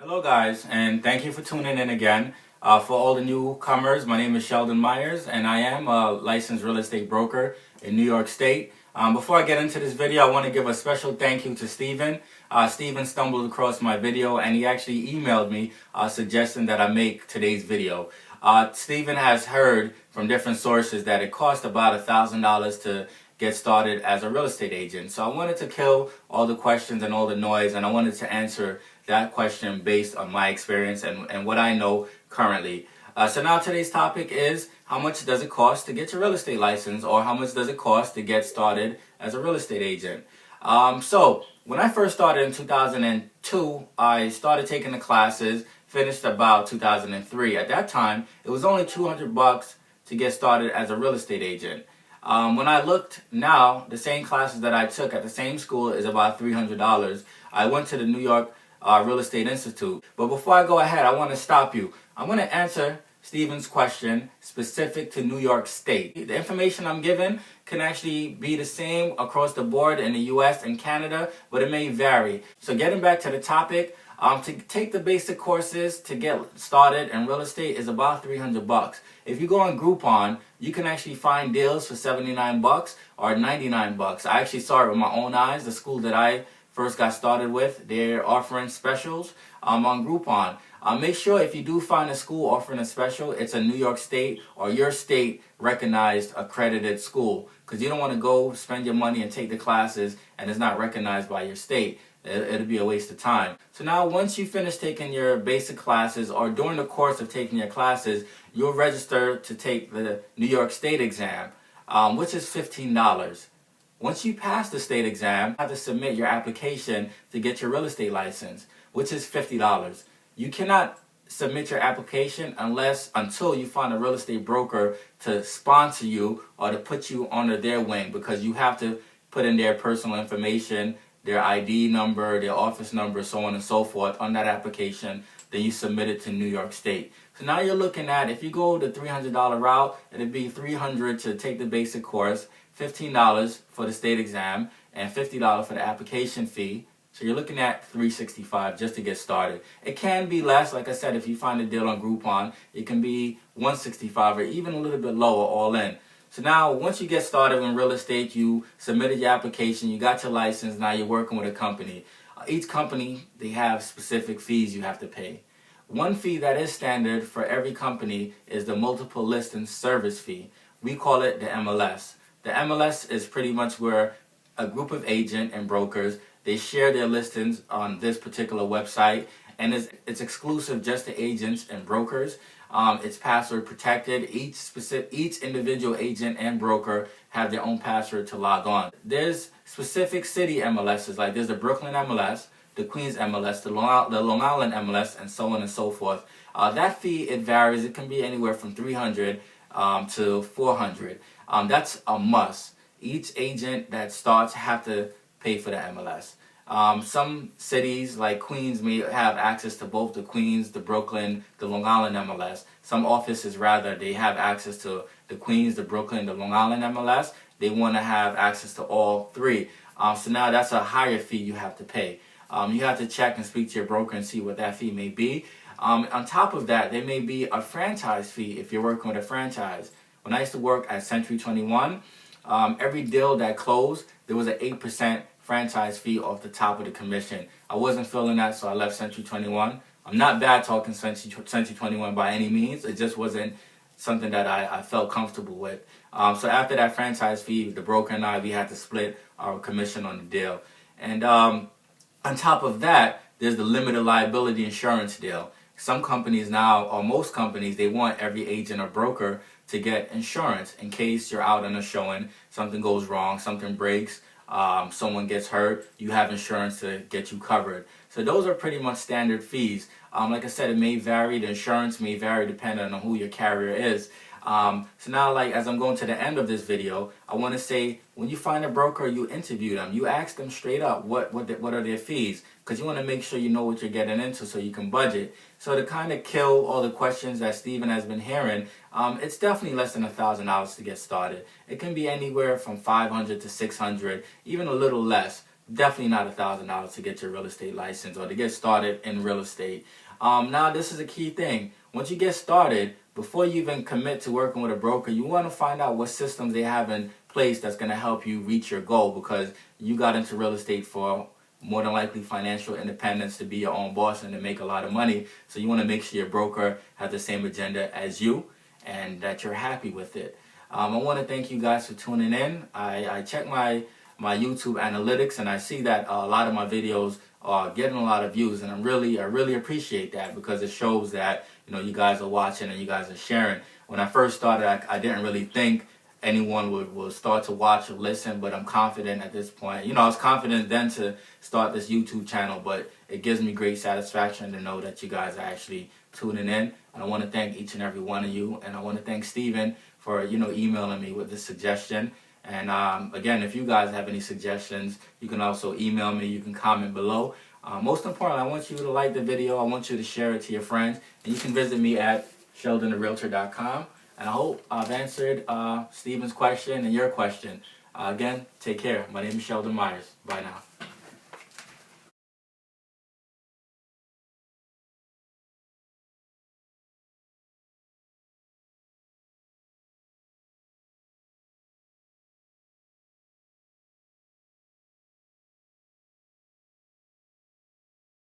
Hello guys, and thank you for tuning in again. For all the newcomers, my name is Sheldon Myers, and I am a licensed real estate broker in New York State. Before I get into this video, I want to give a special thank you to Steven. Steven stumbled across my video, and he actually emailed me suggesting that I make today's video. Steven has heard from different sources that it costs about $1,000 to get started as a real estate agent. So I wanted to kill all the questions and all the noise, and I wanted to answer that question based on my experience and what I know currently. So now today's topic is, how much does it cost to get your real estate license, or how much does it cost to get started as a real estate agent? So when I first started in 2002, I started taking the classes, finished about 2003. At that time, it was only $200 to get started as a real estate agent. When I looked now, the same classes that I took at the same school is about $300. I went to the New York Real Estate Institute. But before I go ahead, I want to stop you. I'm going to answer Steven's question specific to New York State. The information I'm giving can actually be the same across the board in the US and Canada, but it may vary. So getting back to the topic, to take the basic courses to get started in real estate is about $300. If you go on Groupon, you can actually find deals for $79 or $99. I actually saw it with my own eyes. The school that I first got started with, they're offering specials on Groupon. Make sure if you do find a school offering a special, it's a New York State or your state recognized accredited school, because you don't want to go spend your money and take the classes and it's not recognized by your state. It'll be a waste of time. So now once you finish taking your basic classes, or during the course of taking your classes, you'll register to take the New York State exam, which is $15. Once you pass the state exam, you have to submit your application to get your real estate license, which is $50. You cannot submit your application until you find a real estate broker to sponsor you or to put you under their wing, because you have to put in their personal information, their ID number, their office number, so on and so forth on that application. Then you submit it to New York State. So now you're looking at, if you go the $300 route, it'd be $300 to take the basic course, $15 for the state exam, and $50 for the application fee. So you're looking at $365 just to get started. It can be less, like I said, if you find a deal on Groupon, it can be $165 or even a little bit lower all in. So now, once you get started in real estate, you submitted your application, you got your license, now you're working with a company. Each company, they have specific fees you have to pay. One fee that is standard for every company is the multiple listing service fee. We call it the MLS. The MLS is pretty much where a group of agents and brokers, they share their listings on this particular website, and it's exclusive just to agents and brokers. It's password protected. Each individual agent and broker have their own password to log on. There's specific city MLSs, like there's the Brooklyn MLS, the Queens MLS, the Long Island MLS, and so on and so forth. That fee, it varies. It can be anywhere from $300 to $400. That's a must. Each agent that starts have to pay for the MLS. Some cities like Queens may have access to both the Queens, the Brooklyn, the Long Island MLS. Some offices, rather, they have access to the Queens, the Brooklyn, the Long Island MLS. They want to have access to all three. So now that's a higher fee you have to pay. You have to check and speak to your broker and see what that fee may be. On top of that, there may be a franchise fee if you're working with a franchise. When I used to work at Century 21, every deal that closed, there was an 8% franchise fee off the top of the commission. I wasn't feeling that, so I left Century 21. I'm not bad talking Century 21 by any means. It just wasn't something that I felt comfortable with. So after that franchise fee, the broker and I, we had to split our commission on the deal. And on top of that, there's the limited liability insurance deal. Some companies now, or most companies, they want every agent or broker to get insurance in case you're out on a showing, something goes wrong, something breaks, someone gets hurt, you have insurance to get you covered. So those are pretty much standard fees. Like I said, it may vary. The insurance may vary depending on who your carrier is. So now, like, as I'm going to the end of this video, I want to say, when you find a broker, you interview them. You ask them straight up what are their fees, because you want to make sure you know what you're getting into so you can budget. So to kind of kill all the questions that Steven has been hearing, it's definitely less than $1,000 to get started. It can be anywhere from $500 to $600, even a little less. definitely not $1,000 to get your real estate license or to get started in real estate. Now, this is a key thing. Once you get started, before you even commit to working with a broker, you want to find out what systems they have in place that's going to help you reach your goal, because you got into real estate for more than likely financial independence, to be your own boss and to make a lot of money. So you want to make sure your broker has the same agenda as you and that you're happy with it. I want to thank you guys for tuning in. I check my YouTube analytics, and I see that a lot of my videos are getting a lot of views, and I really appreciate that, because it shows that you guys are watching and you guys are sharing. When I first started, I didn't really think anyone would start to watch or listen, but I'm confident at this point. I was confident then to start this YouTube channel, but it gives me great satisfaction to know that you guys are actually tuning in. And I want to thank each and every one of you, and I want to thank Steven for emailing me with this suggestion. And again, if you guys have any suggestions, you can also email me. You can comment below. Most importantly, I want you to like the video. I want you to share it to your friends, and you can visit me at sheldontherealtor.com. And I hope I've answered Steven's question and your question. Again, take care. My name is Sheldon Myers. Bye now.